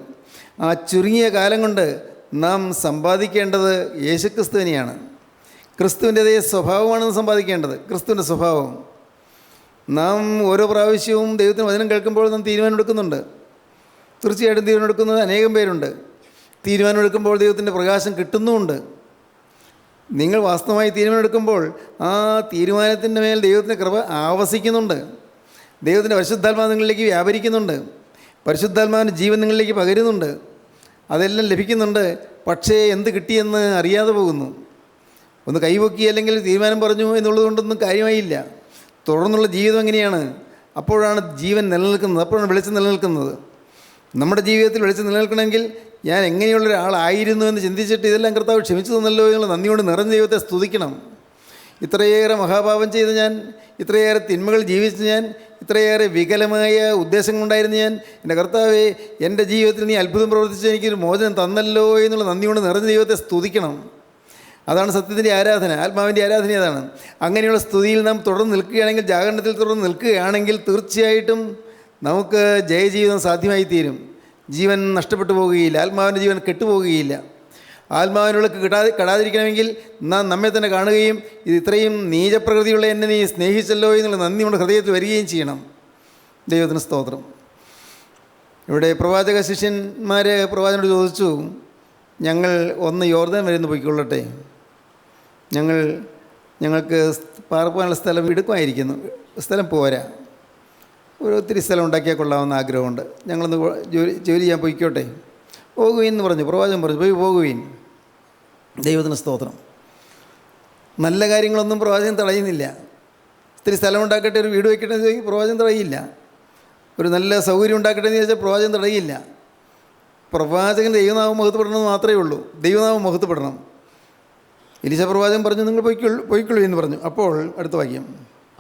ആ ചുരുങ്ങിയ കാലം കൊണ്ട് നാം സമ്പാദിക്കേണ്ടത് യേശുക്രിസ്തുവിനെയാണ്. ക്രിസ്തുവിൻ്റെ അതേ സ്വഭാവമാണ് സമ്പാദിക്കേണ്ടത്. ക്രിസ്തുവിൻ്റെ സ്വഭാവം നാം ഓരോ പ്രാവശ്യവും ദൈവത്തിന് വചനം കേൾക്കുമ്പോൾ നാം തീരുമാനമെടുക്കുന്നുണ്ട്. തീർച്ചയായിട്ടും തീരുമാനമെടുക്കുന്നത് അനേകം പേരുണ്ട്. തീരുമാനമെടുക്കുമ്പോൾ ദൈവത്തിൻ്റെ പ്രകാശം കിട്ടുന്നുമുണ്ട്. നിങ്ങൾ വാസ്തവമായി തീരുമാനമെടുക്കുമ്പോൾ ആ തീരുമാനത്തിൻ്റെ മേൽ ദൈവത്തിൻ്റെ കൃപ ആവസിക്കുന്നുണ്ട്. ദൈവത്തിൻ്റെ പരിശുദ്ധാത്മാവ് നിങ്ങളിലേക്ക് വ്യാപരിക്കുന്നുണ്ട്. പരിശുദ്ധാത്മാവിൻ്റെ ജീവൻ നിങ്ങളിലേക്ക് പകരുന്നുണ്ട്. അതെല്ലാം ലഭിക്കുന്നുണ്ട്. പക്ഷേ എന്ത് കിട്ടിയെന്ന് അറിയാതെ പോകുന്നു. ഒന്ന് കൈപൊക്കി അല്ലെങ്കിൽ തീരുമാനം പറഞ്ഞു എന്നുള്ളത് കൊണ്ടൊന്നും കാര്യമായില്ല. തുടർന്നുള്ള ജീവിതം എങ്ങനെയാണ്? അപ്പോഴാണ് ജീവൻ നിലനിൽക്കുന്നത്, അപ്പോഴാണ് വെളിച്ചം നിലനിൽക്കുന്നത്. നമ്മുടെ ജീവിതത്തിൽ വെളിച്ചം നിലനിൽക്കണമെങ്കിൽ ഞാൻ എങ്ങനെയുള്ള ഒരാളായിരുന്നു എന്ന് ചിന്തിച്ചിട്ട് ഇതെല്ലാം കർത്താവ് ക്ഷമിച്ചു തന്നല്ലോ എന്നുള്ള നന്ദിയോട് നിറഞ്ഞ ദൈവത്തെ സ്തുതിക്കണം. ഇത്രയേറെ മഹാപാപം ചെയ്ത് ഞാൻ, ഇത്രയേറെ തിന്മകൾ ജീവിച്ച് ഞാൻ, ഇത്രയേറെ വികലമായ ഉദ്ദേശങ്ങളുണ്ടായിരുന്നു ഞാൻ, എൻ്റെ കർത്താവേ, എൻ്റെ ജീവിതത്തിൽ നീ അത്ഭുതം പ്രവർത്തിച്ച് എനിക്കൊരു മോചനം തന്നല്ലോ എന്നുള്ള നന്ദിയോട് നിറഞ്ഞ ദൈവത്തെ സ്തുതിക്കണം. അതാണ് സത്യത്തിൻ്റെ ആരാധന, ആത്മാവിൻ്റെ ആരാധന. അതാണ്. അങ്ങനെയുള്ള സ്തുതിയിൽ നാം തുടർന്ന് നിൽക്കുകയാണെങ്കിൽ, ജാഗരണത്തിൽ തുടർന്ന് നിൽക്കുകയാണെങ്കിൽ തീർച്ചയായിട്ടും നമുക്ക് ജയജീവിതം സാധ്യമായി തീരും. ജീവൻ നഷ്ടപ്പെട്ടു പോകുകയില്ല, ആത്മാവിൻ്റെ ജീവൻ കെട്ടുപോകുകയില്ല. ആത്മാവിനുള്ള കെടാതിരിക്കണമെങ്കിൽ നാം നമ്മെ തന്നെ കാണുകയും ഇത് ഇത്രയും നീചപ്രകൃതിയുള്ള എന്നെ നീ സ്നേഹിച്ചല്ലോ എന്നുള്ള നന്ദി നമ്മുടെ ഹൃദയത്തിൽ വരികയും ചെയ്യണം. ദൈവത്തിന് സ്തോത്രം. ഇവിടെ പ്രവാചക ശിഷ്യന്മാർ പ്രവാചകനോട് ചോദിച്ചു, ഞങ്ങൾ ഒന്ന് യോർദാൻ വരെ ഒന്ന് പോയിക്കൊള്ളട്ടെ, ഞങ്ങൾക്ക് പാർപ്പാനുള്ള സ്ഥലം ഇടുക്കമായിരിക്കുന്നു, സ്ഥലം പോരാ, ഒത്തിരി സ്ഥലം ഉണ്ടാക്കിയാൽ കൊള്ളാമെന്ന് ആഗ്രഹമുണ്ട്, ഞങ്ങളൊന്ന് ജോലി ചെയ്യാൻ പോയിക്കോട്ടെ, പോകുവീൻ എന്ന് പറഞ്ഞു. പ്രവാചകൻ പറഞ്ഞു, പോകുവീൻ. ദൈവത്തിന് സ്തോത്രം. നല്ല കാര്യങ്ങളൊന്നും പ്രവാചകൻ തടയുന്നില്ല. ഇത്തിരി സ്ഥലം ഉണ്ടാക്കട്ടെ, ഒരു വീട് വയ്ക്കട്ടെ എന്ന് ചോദിക്കും, പ്രവാചകൻ തടയില്ല. ഒരു നല്ല സൗകര്യം ഉണ്ടാക്കട്ടെ എന്ന് ചോദിച്ചാൽ പ്രവാചകൻ തടയില്ല. പ്രവാചകൻ ദൈവനാമം മഹത്വപ്പെടണമെന്ന് മാത്രമേ ഉള്ളൂ. ദൈവനാമം മഹത്വപ്പെടണം. എലീശ പ്രവാചകൻ പറഞ്ഞു, നിങ്ങൾ പോയിക്കൊള്ളൂ എന്ന് പറഞ്ഞു. അപ്പോൾ അടുത്ത വാക്യം,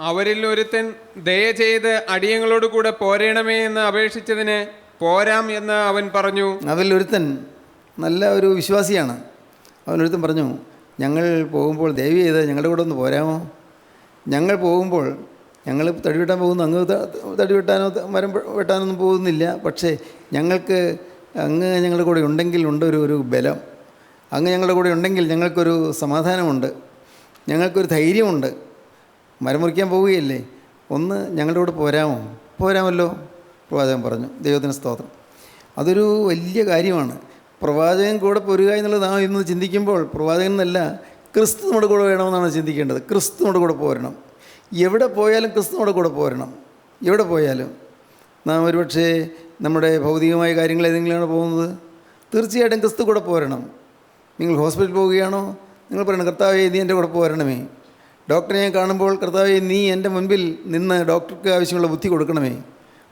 അവരിൽ ഒരുത്തൻ ദയ ചെയ്ത് അടിയങ്ങളോട് കൂടെ പോരേണമേ എന്ന് അപേക്ഷിച്ചതിന് പോരാം എന്ന് അവൻ പറഞ്ഞു. അവരിലൊരുത്തൻ നല്ല ഒരു വിശ്വാസിയാണ്. അവനൊരുത്തൻ പറഞ്ഞു, ഞങ്ങൾ പോകുമ്പോൾ ദയവ് ചെയ്ത് ഞങ്ങളുടെ കൂടെ ഒന്ന് പോരാമോ? ഞങ്ങൾ പോകുമ്പോൾ ഞങ്ങൾ തടി വെട്ടാൻ പോകുന്നു, അങ്ങ് തടി വെട്ടാനോ മരം വെട്ടാനൊന്നും പോകുന്നില്ല. പക്ഷേ ഞങ്ങൾക്ക് അങ്ങ് ഞങ്ങളുടെ കൂടെ ഉണ്ടെങ്കിൽ ഉണ്ട് ഒരു ബലം. അങ്ങ് ഞങ്ങളുടെ കൂടെ ഉണ്ടെങ്കിൽ ഞങ്ങൾക്കൊരു സമാധാനമുണ്ട്, ഞങ്ങൾക്കൊരു ധൈര്യമുണ്ട്. മരം മുറിക്കാൻ പോവുകയല്ലേ, ഒന്ന് ഞങ്ങളുടെ കൂടെ പോരാമല്ലോ? പ്രവാചകൻ പറഞ്ഞു. ദൈവത്തിന് സ്തോത്രം. അതൊരു വലിയ കാര്യമാണ്. പ്രവാചകൻ കൂടെ പോരുക എന്നുള്ളത് നാം ഇന്ന് ചിന്തിക്കുമ്പോൾ പ്രവാചകൻ എന്നല്ല, ക്രിസ്തു നമ്മുടെ കൂടെ വേണമെന്നാണ് ചിന്തിക്കേണ്ടത്. ക്രിസ്തു നമ്മുടെ കൂടെ പോരണം. എവിടെ പോയാലും ക്രിസ്തു നമ്മുടെ കൂടെ പോരണം. എവിടെ പോയാലും നാം ഒരുപക്ഷേ നമ്മുടെ ഭൗതികമായ കാര്യങ്ങൾ ഏതെങ്കിലുമാണ് പോകുന്നത്, തീർച്ചയായിട്ടും ക്രിസ്തു കൂടെ പോരണം. നിങ്ങൾ ഹോസ്പിറ്റലിൽ പോവുകയാണോ, നിങ്ങൾ പറയണം കർത്താവേ നീ എൻ്റെ കൂടെ പോരണമേ. ഡോക്ടറെ ഞാൻ കാണുമ്പോൾ കർത്താവേ നീ എൻ്റെ മുൻപിൽ നിന്ന് ഡോക്ടർക്ക് ആവശ്യമുള്ള ബുദ്ധി കൊടുക്കണമേ.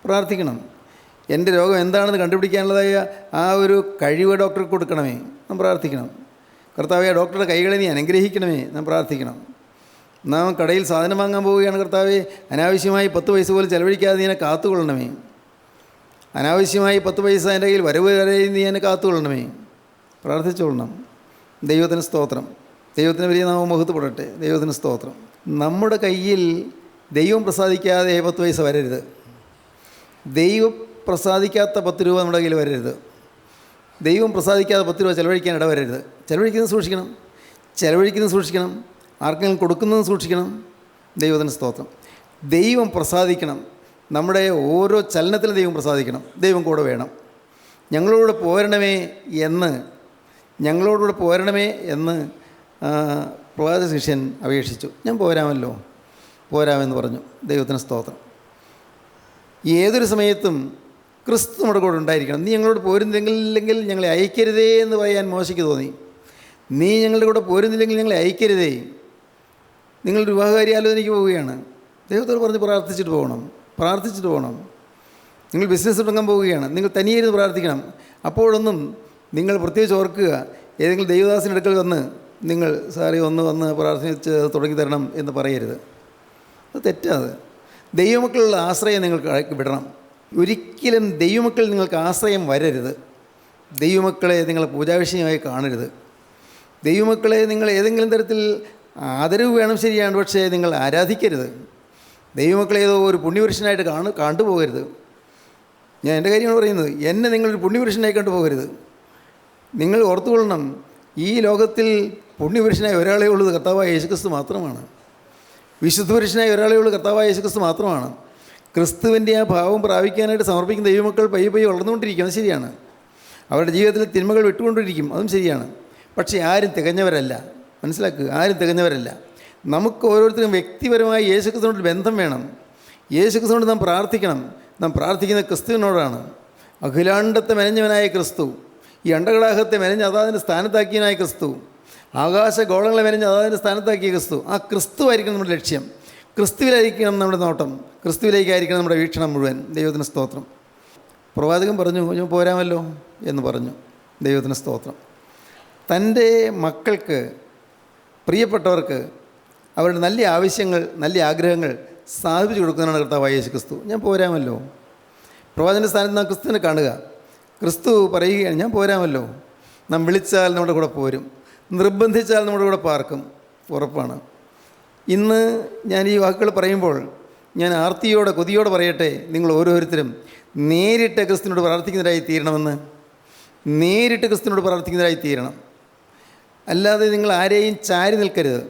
പ്രാർത്ഥിക്കണം. എൻ്റെ രോഗം എന്താണെന്ന് കണ്ടുപിടിക്കാനുള്ളതായ ആ ഒരു കഴിവ് ഡോക്ടർക്ക് കൊടുക്കണമേ. നാം പ്രാർത്ഥിക്കണം. കർത്താവേ ആ ഡോക്ടറുടെ കൈകളെ നീ അനുഗ്രഹിക്കണമേ. നാം പ്രാർത്ഥിക്കണം. നാം കടയിൽ സാധനം വാങ്ങാൻ പോവുകയാണ്, കർത്താവേ അനാവശ്യമായി 10 പൈസ പോലും ചിലവഴിക്കാതെ നീ എന്നെ കാത്തുകൊള്ളണമേ. അനാവശ്യമായി 10 പൈസ എൻ്റെ കയ്യിൽ വരവ് വരെ നീ എന്നെ കാത്തുകൊള്ളണമേ. പ്രാർത്ഥിച്ചുകൊള്ളണം. ദൈവത്തിന് സ്തോത്രം. ദൈവത്തിന് വലിയ നാമം മഹത്വപ്പെടട്ടെ. ദൈവത്തിന് സ്തോത്രം. നമ്മുടെ കയ്യിൽ ദൈവം പ്രസാദിക്കാതെ 10 പൈസ വരരുത്. ദൈവം പ്രസാദിക്കാത്ത 10 രൂപ നമ്മുടെ കയ്യിൽ വരരുത്. ദൈവം പ്രസാദിക്കാതെ 10 രൂപ ചിലവഴിക്കാൻ ഇടവരരുത്. ചിലവഴിക്കുന്നത് സൂക്ഷിക്കണം. ചിലവഴിക്കുന്നത് സൂക്ഷിക്കണം. ആർക്കെങ്കിലും കൊടുക്കുന്നത് സൂക്ഷിക്കണം. ദൈവത്തിന് സ്തോത്രം. ദൈവം പ്രസാദിക്കണം. നമ്മുടെ ഓരോ ചലനത്തിലും ദൈവം പ്രസാദിക്കണം. ദൈവം കൂടെ വേണം. ഞങ്ങളോട് പോരണമേ എന്ന് പ്രവാചക ശിഷ്യൻ അപേക്ഷിച്ചു. ഞാൻ പോരാമെന്ന് പറഞ്ഞു. ദൈവത്തിന് സ്തോത്രം. ഏതൊരു സമയത്തും ക്രിസ്തു നമ്മുടെ കൂടെ ഉണ്ടായിരിക്കണം. നീ ഞങ്ങളോട് പോരുന്നില്ലെങ്കിൽ ഞങ്ങളെ അയക്കരുതേ എന്ന് പറയാൻ മോശയ്ക്ക് തോന്നി. നീ ഞങ്ങളുടെ കൂടെ പോരുന്നില്ലെങ്കിൽ ഞങ്ങളെ അയക്കരുതേ. നിങ്ങളുടെ വിവാഹകാര്യ ആലോചനയ്ക്ക് പോവുകയാണ്, ദൈവത്തോട് പറഞ്ഞ് പ്രാർത്ഥിച്ചിട്ട് പോകണം. നിങ്ങൾ ബിസിനസ് തുടങ്ങാൻ പോവുകയാണ്, നിങ്ങൾ തനിയായിരുന്നു പ്രാർത്ഥിക്കണം. അപ്പോഴൊന്നും നിങ്ങൾ പ്രത്യേകിച്ച് ഓർക്കുക, ഏതെങ്കിലും ദൈവദാസിൻ്റെ അടുക്കൽ വന്ന് നിങ്ങൾ സാറി വന്ന് പ്രാർത്ഥിച്ച് തുടങ്ങി തരണം എന്ന് പറയരുത്. അത് തെറ്റാത്. ദൈവമക്കളുള്ള ആശ്രയം നിങ്ങൾക്ക് വിടണം. ഒരിക്കലും ദൈവമക്കൾ നിങ്ങൾക്ക് ആശ്രയം വരരുത്. ദൈവമക്കളെ നിങ്ങൾ പൂജാവിഷയമായി കാണരുത്. ദൈവമക്കളെ നിങ്ങൾ ഏതെങ്കിലും തരത്തിൽ ആദരവ് വേണം, ശരിയാണ്, പക്ഷേ നിങ്ങൾ ആരാധിക്കരുത്. ദൈവമക്കളെ ഏതോ ഒരു പുണ്യപുരുഷനായിട്ട് കണ്ടുപോകരുത്. ഞാൻ എൻ്റെ കാര്യമാണ് പറയുന്നത്. എന്നെ നിങ്ങളൊരു പുണ്യപുരുഷനായി കണ്ടുപോകരുത്. നിങ്ങൾ ഓർത്തുകൊള്ളണം, ഈ ലോകത്തിൽ പുണ്യപുരുഷനായ ഒരാളേ ഉള്ളത് കർത്താവായ യേശുക്രിസ്തു മാത്രമാണ്. വിശുദ്ധ പുരുഷനായ ഒരാളേ ഉള്ളൂ കർത്താവായ യേശുക്രിസ്തു മാത്രമാണ്. ക്രിസ്തുവിൻ്റെ ആ ഭാവം പ്രാപിക്കാനായിട്ട് സമർപ്പിക്കുന്ന ദൈവമക്കൾ പയ്യെ വളർന്നുകൊണ്ടിരിക്കും. അത് ശരിയാണ്. അവരുടെ ജീവിതത്തിൽ തിന്മകൾ വിട്ടുകൊണ്ടിരിക്കും. അതും ശരിയാണ്. പക്ഷേ ആരും തികഞ്ഞവരല്ല. മനസ്സിലാക്കുക, ആരും തികഞ്ഞവരല്ല. നമുക്ക് ഓരോരുത്തരും വ്യക്തിപരമായി യേശുക്രിസ്തുവിനോട് ബന്ധം വേണം. യേശുക്രിസ്തുവിനോട് നാം പ്രാർത്ഥിക്കണം. നാം പ്രാർത്ഥിക്കുന്ന ക്രിസ്തുവിനോടാണ്. അഖിലാണ്ടത്തെ മെനഞ്ഞവനായ ക്രിസ്തു, ഈ അണ്ടകടാഹത്തെ മെനഞ്ഞ് അതാതിൻ്റെ സ്ഥാനത്താക്കിയനായ ക്രിസ്തു, ആകാശഗോളങ്ങളെ മെനഞ്ഞ് അതാതിൻ്റെ സ്ഥാനത്താക്കിയ ക്രിസ്തു. ആ ക്രിസ്തു ആയിരിക്കണം നമ്മുടെ ലക്ഷ്യം. ക്രിസ്തുവിലായിരിക്കണം നമ്മുടെ നോട്ടം. ക്രിസ്തുവിലേക്കായിരിക്കണം നമ്മുടെ വീക്ഷണം മുഴുവൻ. ദൈവത്തിന് സ്തോത്രം. പ്രവാചകൻ പറഞ്ഞു, ഞാൻ പോരാമല്ലോ എന്ന് പറഞ്ഞു. ദൈവത്തിന് സ്തോത്രം. തൻ്റെ മക്കൾക്ക്, പ്രിയപ്പെട്ടവർക്ക് അവരുടെ നല്ല ആവശ്യങ്ങൾ, നല്ല ആഗ്രഹങ്ങൾ സാധിപ്പിച്ചു കൊടുക്കുന്നതാണ് കർത്താവായ യേശു ക്രിസ്തു. ഞാൻ പോരാമല്ലോ. പ്രവാചകൻ്റെ സ്ഥാനത്ത് നാം ക്രിസ്തുവിനെ കാണുക. ക്രിസ്തു പറയുകയാണ്, ഞാൻ പോരാമല്ലോ. നാം വിളിച്ചാൽ നമ്മുടെ കൂടെ പോരും, നിർബന്ധിച്ചാൽ നമ്മുടെ കൂടെ പാർക്കും. ഉറപ്പാണ്. ഇന്ന് ഞാൻ ഈ വാക്കുകൾ പറയുമ്പോൾ ഞാൻ ആർത്തിയോടെ, കൊതിയോടെ പറയട്ടെ, നിങ്ങൾ ഓരോരുത്തരും നേരിട്ട് ക്രിസ്തുവിനോട് പ്രാർത്ഥിക്കുന്നവരായി തീരണമെന്ന്. നേരിട്ട് ക്രിസ്തുവിനോട് പ്രാർത്ഥിക്കുന്നവരായി തീരണം. അല്ലാതെ നിങ്ങൾ ആരെയും ചാരി നിൽക്കരുത്,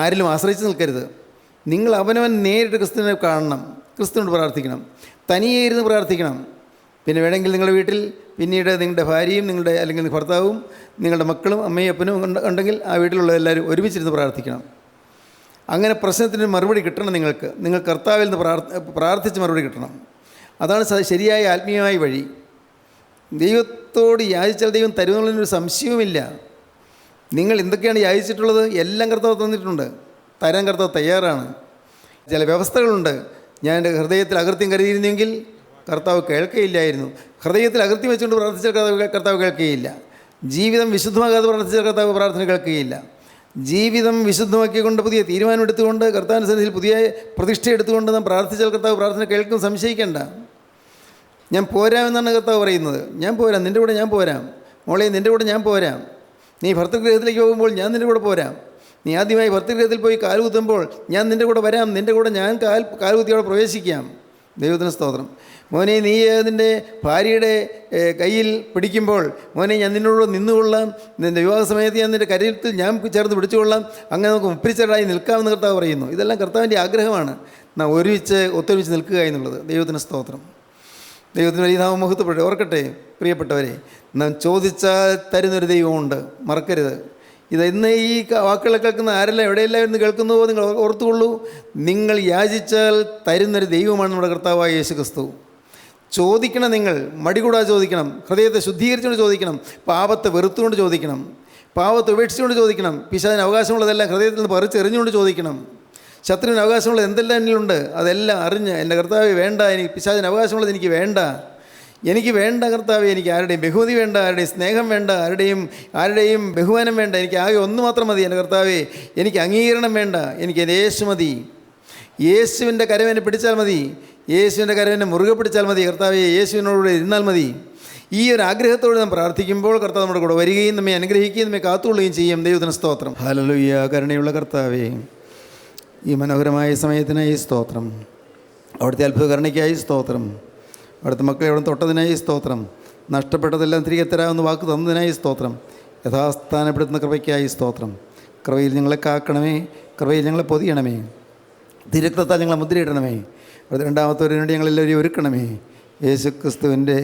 ആരിലും ആശ്രയിച്ച് നിൽക്കരുത്. നിങ്ങൾ അവനവൻ നേരിട്ട് ക്രിസ്തുവിനെ കാണണം, ക്രിസ്തുവിനോട് പ്രാർത്ഥിക്കണം, തനിയെ ഇരുന്ന് പ്രാർത്ഥിക്കണം. പിന്നെ വേണമെങ്കിൽ നിങ്ങളുടെ വീട്ടിൽ പിന്നീട് നിങ്ങളുടെ ഭാര്യയും അല്ലെങ്കിൽ ഭർത്താവും നിങ്ങളുടെ മക്കളും അമ്മയും അപ്പനും ഉണ്ടെങ്കിൽ ആ വീട്ടിലുള്ള എല്ലാവരും ഒരുമിച്ചിരുന്ന് പ്രാർത്ഥിക്കണം. അങ്ങനെ പ്രശ്നത്തിന് മറുപടി കിട്ടണം. നിങ്ങൾ കർത്താവിൽ നിന്ന് പ്രാർത്ഥിച്ച് മറുപടി കിട്ടണം. അതാണ് ശരിയായ ആത്മീയമായ വഴി. ദൈവത്തോട് യാചിച്ചാൽ ദൈവം തരുമെന്നുള്ളതിനൊരു സംശയവുമില്ല. നിങ്ങൾ എന്തൊക്കെയാണ് യാചിച്ചിട്ടുള്ളത് എല്ലാം കർത്താവ് തന്നിട്ടുണ്ട്. തരാൻ കർത്താവ് തയ്യാറാണ്. ചില വ്യവസ്ഥകളുണ്ട്. ഞാൻ എൻ്റെ ഹൃദയത്തിൽ അകൃത്യം കരുതിയിരുന്നെങ്കിൽ കർത്താവ് കേൾക്കുകയില്ലായിരുന്നു. ഹൃദയത്തിൽ അകൃത്യം വെച്ചുകൊണ്ട് പ്രാർത്ഥിച്ചാൽ കർത്താവ് കേൾക്കുകയില്ല. ജീവിതം വിശുദ്ധമാകാതെ പ്രാർത്ഥിച്ചാൽ കർത്താവ് പ്രാർത്ഥന കേൾക്കുകയില്ല. ജീവിതം വിശുദ്ധമാക്കിക്കൊണ്ട് പുതിയ തീരുമാനമെടുത്തുകൊണ്ട് കർത്താവിൻ്റെ സന്നിധിയിൽ പുതിയ പ്രതിഷ്ഠ എടുത്തുകൊണ്ട് നാം പ്രാർത്ഥിച്ചാൽ കർത്താവ് പ്രാർത്ഥന കേൾക്കും. സംശയിക്കേണ്ട. ഞാൻ പോരാമെന്നാണ് കർത്താവ് പറയുന്നത്. ഞാൻ പോരാം, നിൻ്റെ കൂടെ ഞാൻ പോരാം. മോളെ, നിൻ്റെ കൂടെ ഞാൻ പോരാം. നീ ഭർത്തൃഗൃഹത്തിലേക്ക് പോകുമ്പോൾ ഞാൻ നിൻ്റെ കൂടെ പോരാം. നീ ആദ്യമായി ഭർത്തൃഗൃഹത്തിൽ പോയി കാലുകുത്തുമ്പോൾ ഞാൻ നിൻ്റെ കൂടെ വരാം. നിൻ്റെ കൂടെ ഞാൻ കാലുകുത്തിയോടെ പ്രവേശിക്കാം. ദൈവത്തിന് സ്തോത്രം. മോനെ, നീ നിൻ്റെ ഭാര്യയുടെ കയ്യിൽ പിടിക്കുമ്പോൾ മോനെ ഞാൻ നിന്നോട് നിന്നുകൊള്ളാം. നിൻ്റെ വിവാഹ സമയത്ത് ഞാൻ നിൻ്റെ കരത്തിൽ ഞാൻ ചേർന്ന് പിടിച്ചുകൊള്ളാം. അങ്ങനെ നമുക്ക് മുപ്പിച്ചടായി നിൽക്കാമെന്ന് കർത്താവ് പറയുന്നു. ഇതെല്ലാം കർത്താവിൻ്റെ ആഗ്രഹമാണ്. നാം ഒത്തൊരുമിച്ച് നിൽക്കുക എന്നുള്ളത്. ദൈവത്തിന് സ്തോത്രം. ദൈവത്തിന് വലിയ നാമം മഹത്വപ്പെട്ടെ. ഓർക്കട്ടെ പ്രിയപ്പെട്ടവരെ, നാം ചോദിച്ചാൽ തരുന്നൊരു ദൈവമുണ്ട്, മറക്കരുത്. ഇത് ഇന്ന് ഈ വാക്കുകൾ കേൾക്കുന്ന ആരെല്ലാം എവിടെയെല്ലാം ഇന്ന് കേൾക്കുന്നുവോ നിങ്ങൾ ഓർത്തുകൊള്ളൂ. നിങ്ങൾ യാചിച്ചാൽ തരുന്നൊരു ദൈവമാണ് നമ്മുടെ കർത്താവായ യേശു ക്രിസ്തു. ചോദിക്കണം, നിങ്ങൾ മടികൂടാതെ ചോദിക്കണം, ഹൃദയത്തെ ശുദ്ധീകരിച്ചുകൊണ്ട് ചോദിക്കണം, പാപത്തെ വെറുത്തുകൊണ്ട് ചോദിക്കണം, പാപത്തെ ഉപേക്ഷിച്ചുകൊണ്ട് ചോദിക്കണം, പിശാചിന് അവകാശമുള്ളതെല്ലാം ഹൃദയത്തിൽ നിന്ന് പറിച്ചെറിഞ്ഞുകൊണ്ട് ചോദിക്കണം. ശത്രുവിന് അവകാശമുള്ളത് എന്തെല്ലാം എന്നിലുണ്ട് അതെല്ലാം അറിഞ്ഞ്, എൻ്റെ കർത്താവേ വേണ്ട, എനിക്ക് പിശാചിന് അവകാശമുള്ളത് എനിക്ക് വേണ്ട കർത്താവേ, എനിക്ക് ആരുടെയും ബഹുമതി വേണ്ട, ആരുടെയും സ്നേഹം വേണ്ട, ആരുടെയും ബഹുമാനം വേണ്ട, എനിക്ക് ആകെ ഒന്ന് മാത്രം മതി എൻ്റെ കർത്താവേ, എനിക്ക് അംഗീകരണം വേണ്ട, എനിക്ക് എൻ്റെ യേശു മതി. യേശുവിൻ്റെ കരവേനെ പിടിച്ചാൽ മതി, യേശുവിൻ്റെ കരവേനെ മുറുകെ പിടിച്ചാൽ മതി കർത്താവേ, യേശുവിനോടുകൂടെ ഇരുന്നാൽ മതി. ഈ ഒരു ആഗ്രഹത്തോട് നാം പ്രാർത്ഥിക്കുമ്പോൾ കർത്താവ് നമ്മുടെ കൂടെ വരികയും നമ്മെ അനുഗ്രഹിക്കുകയും നമ്മെ കാത്തുകൊള്ളുകയും ചെയ്യും. ദൈവത്തിന് സ്തോത്രം. ഹല്ലേലൂയ. കരുണയുള്ള കർത്താവേ, ഈ മനോഹരമായ സമയത്തിനായി സ്തോത്രം. അവിടുത്തെ അത്ഭുത കരുണയ്ക്കായി സ്തോത്രം. അവിടുത്തെ മക്കളെ അവിടെ തൊട്ടതിനായി സ്തോത്രം. നഷ്ടപ്പെട്ടതെല്ലാം തിരികെ തരാമെന്ന് വാക്ക് തന്നതിനായി സ്തോത്രം. യഥാസ്ഥാനപ്പെടുത്തുന്ന കൃപയ്ക്കായി സ്തോത്രം. കൃപയിൽ ഞങ്ങളെ കാക്കണമേ, കൃപയിൽ ഞങ്ങളെ പൊതിയണമേ, തിരുരക്തത്താൽ ഞങ്ങളെ മുദ്രയിടണമേ. അവിടുത്തെ രണ്ടാമത്തവരിന് വേണ്ടി ഞങ്ങളെല്ലാവരും ഒരുക്കണമേ. യേശു ക്രിസ്തുവിൻ്റെ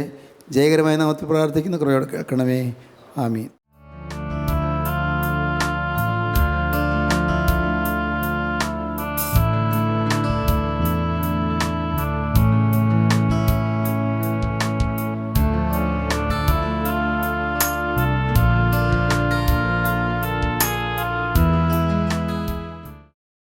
ജയകരമായ നാമത്തിൽ പ്രാർത്ഥിക്കുന്ന കൃപയോടെ കേൾക്കണമേ. ആമീൻ.